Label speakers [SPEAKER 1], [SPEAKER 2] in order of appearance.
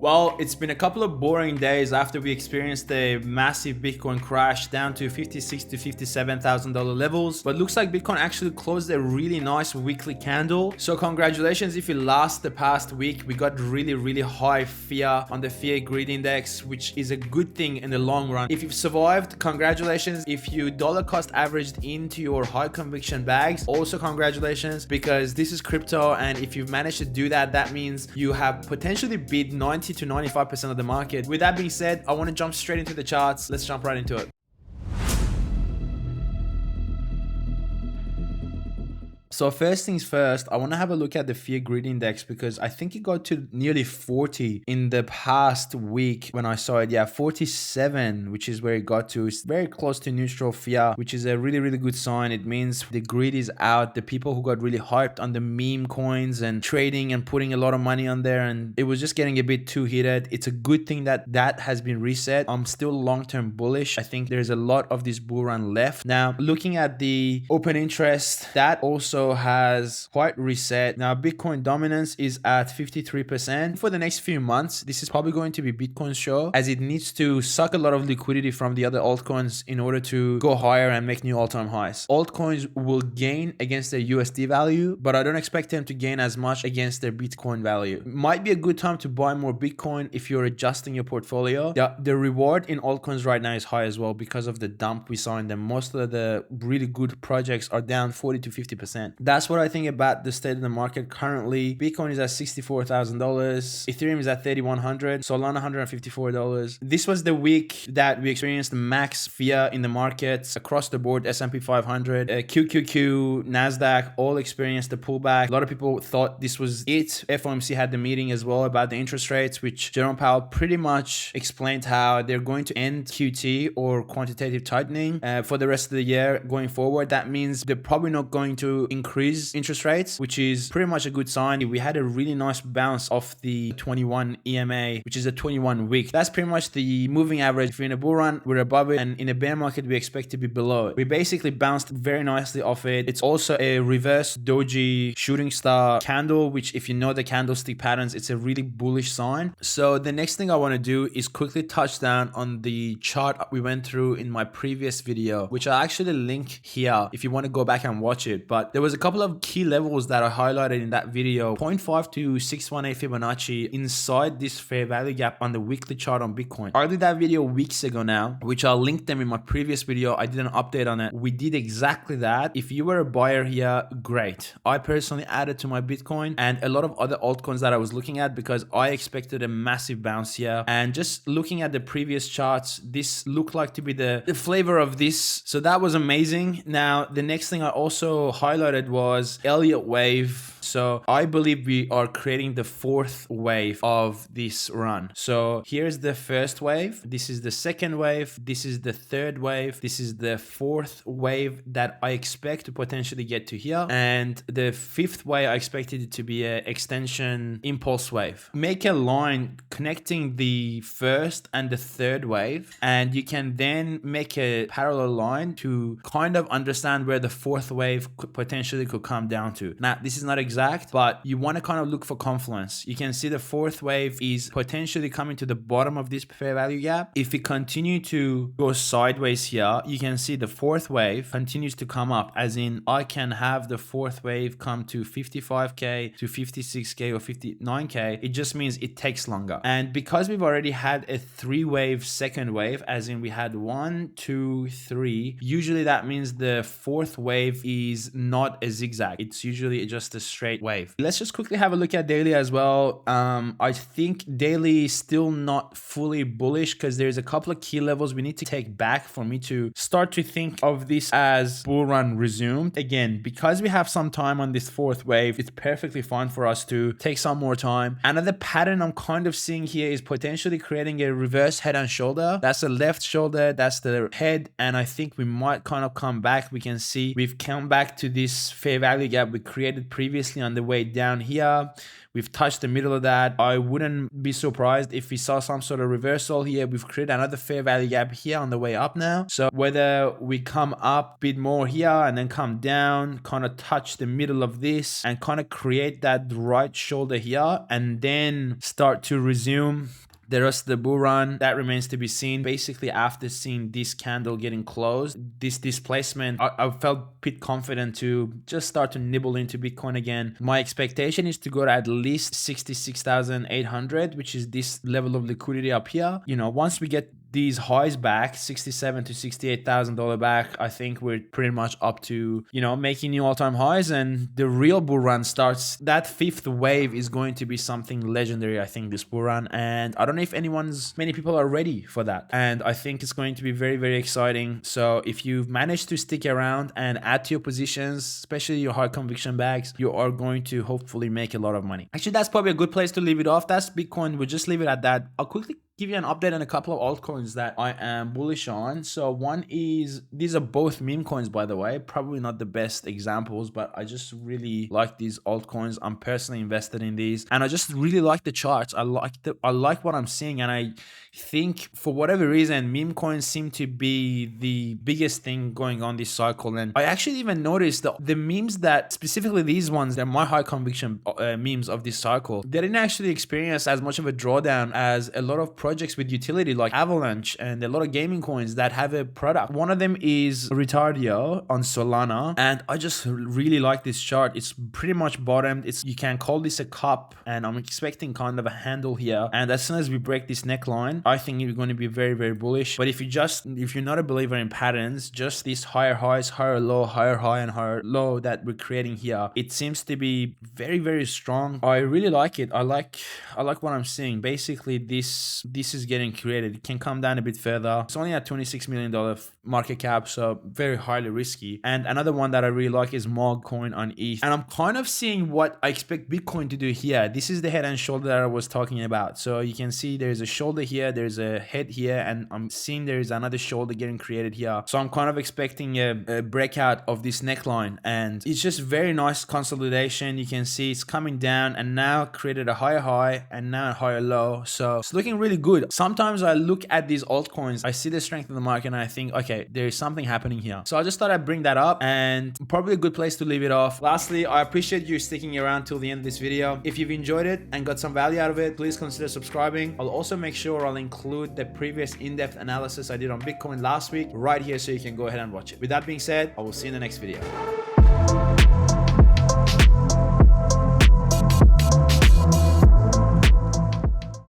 [SPEAKER 1] Well, it's been a couple of boring days after we experienced a massive Bitcoin crash down to $56,000 to $57,000 levels, but looks like Bitcoin actually closed a really nice weekly candle. So congratulations if you last the past week. We got really high fear on the fear greed index, which is a good thing in the long run. If you've survived, congratulations. If you dollar cost averaged into your high conviction bags, also congratulations, because this is crypto, and if you've managed to do that, that means you have potentially beat 90 to 95% of the market. With that being said, I want to jump straight into the charts. Let's jump right into it. So first things first, I want to have a look at the fear greed index because I think it got to nearly 40 in the past week when I saw it. Yeah, 47, which is where it got to. It's very close to neutral fear, which is a really good sign. It means the greed is out. The people who got really hyped on the meme coins and trading and putting a lot of money on there, and it was just getting a bit too heated. It's a good thing that that has been reset. I'm still long-term bullish. I think there's a lot of this bull run left. Now, looking at the open interest, that also has quite reset. Now Bitcoin dominance is at 53%. For the next few months, this is probably going to be Bitcoin's show, as it needs to suck a lot of liquidity from the other altcoins in order to go higher and make new all-time highs. Altcoins will gain against their USD value, but I don't expect them to gain as much against their Bitcoin value. Might be a good time to buy more Bitcoin if you're adjusting your portfolio. The reward in altcoins right now is high as well because of the dump we saw in them. Most of the really good projects are down 40 to 50%. That's what I think about the state of the market currently. Bitcoin is at $64,000. Ethereum is at $3,100. Solana $154. This was the week that we experienced max fear in the markets across the board. S&P 500, QQQ, NASDAQ all experienced a pullback. A lot of people thought this was it. FOMC had the meeting as well about the interest rates, which Jerome Powell pretty much explained how they're going to end QT or quantitative tightening for the rest of the year going forward. That means they're probably not going to increase interest rates, which is pretty much a good sign. We had a really nice bounce off the 21 EMA, which is a 21 week. That's pretty much the moving average. If you're in a bull run, we're above it, and in a bear market, we expect to be below it. We basically bounced very nicely off it. It's also a reverse doji shooting star candle, which if you know the candlestick patterns, it's a really bullish sign. So the next thing I want to do is quickly touch down on the chart we went through in my previous video, which I'll actually link here if you want to go back and watch it. But there was a couple of key levels that I highlighted in that video. 0.5 to 618 Fibonacci inside this fair value gap on the weekly chart on Bitcoin. I did that video weeks ago now, which I'll link them in my previous video. I did an update on it. We did exactly that. If you were a buyer here, great. I personally added to my Bitcoin and a lot of other altcoins that I was looking at because I expected a massive bounce here. And just looking at the previous charts, this looked like to be the flavor of this. So that was amazing. Now, the next thing I also highlighted was Elliott wave. So I believe we are creating the fourth wave of this run. So here's the first wave. This is the second wave. This is the third wave. This is the fourth wave that I expect to potentially get to here. And the fifth wave, I expected it to be an extension impulse wave. Make a line connecting the first and the third wave, and you can then make a parallel line to kind of understand where the fourth wave potentially could come down to. Now, this is not exact, but you want to kind of look for confluence. You can see the fourth wave is potentially coming to the bottom of this fair value gap. If we continue to go sideways here, you can see the fourth wave continues to come up, as in I can have the fourth wave come to 55K to 56K or 59K. It just means it takes longer. And because we've already had a three wave second wave, as in we had 1, 2, 3, usually that means the fourth wave is not a zigzag. It's usually just a straight wave. Let's just quickly have a look at daily as well. I think daily is still not fully bullish because there's a couple of key levels we need to take back for me to start to think of this as bull run resumed. Again, because we have some time on this fourth wave, it's perfectly fine for us to take some more time. Another pattern I'm kind of seeing here is potentially creating a reverse head and shoulder. That's the left shoulder, that's the head, and I think we might kind of come back. We can see we've come back to this fair value gap we created previously on the way down here. We've touched the middle of that. I wouldn't be surprised if we saw some sort of reversal here. We've created another fair value gap here on the way up now. So whether we come up a bit more here and then come down, kind of touch the middle of this and kind of create that right shoulder here and then start to resume the rest of the bull run, that remains to be seen. Basically, after seeing this candle getting closed, this displacement, I felt bit confident to just start to nibble into Bitcoin again. My expectation is to go to at least 66,800, which is this level of liquidity up here. You know, once we get these highs back, $67,000 to $68,000 back, I think we're pretty much up to, you know, making new all-time highs, and the real bull run starts. That fifth wave is going to be something legendary, I think, this bull run, and I don't know if many people are ready for that, and I think it's going to be very, very exciting. So if you've managed to stick around and add to your positions, especially your high conviction bags, you are going to hopefully make a lot of money. Actually, that's probably a good place to leave it off. That's Bitcoin. We'll just leave it at that. I'll quickly give you an update on a couple of altcoins that I am bullish on. So one is, these are both meme coins, by the way, probably not the best examples, but I just really like these altcoins. I'm personally invested in these, and I just really like the charts. I like what I'm seeing, and I think for whatever reason, meme coins seem to be the biggest thing going on this cycle. And I actually even noticed the memes that, specifically these ones, they're my high conviction memes of this cycle, they didn't actually experience as much of a drawdown as a lot of projects with utility like Avalanche and a lot of gaming coins that have a product. One of them is Retardio on Solana, and I just really like this chart. It's pretty much bottomed. You can call this a cup, and I'm expecting kind of a handle here, and as soon as we break this neckline, I think you're going to be very, very bullish. But if you're not a believer in patterns, just these higher highs, higher low, higher high and higher low that we're creating here, it seems to be very, very strong. I really like it. I like what I'm seeing. Basically, this is getting created. It can come down a bit further. It's only at $26 million market cap, so very highly risky. And another one that I really like is Mog coin on ETH. And I'm kind of seeing what I expect Bitcoin to do here. This is the head and shoulder that I was talking about. So you can see there's a shoulder here, there's a head here, and I'm seeing there's another shoulder getting created here. So I'm kind of expecting a breakout of this neckline, and it's just very nice consolidation. You can see it's coming down and now created a higher high and now a higher low. So it's looking really good. Sometimes I look at these altcoins, I see the strength of the market, and I think, okay, there is something happening here. So I just thought I'd bring that up, and probably a good place to leave it off. Lastly, I appreciate you sticking around till the end of this video. If you've enjoyed it and got some value out of it, please consider subscribing. I'll also make sure I'll include the previous in-depth analysis I did on Bitcoin last week right here, so you can go ahead and watch it. With that being said, I will see you in the next video.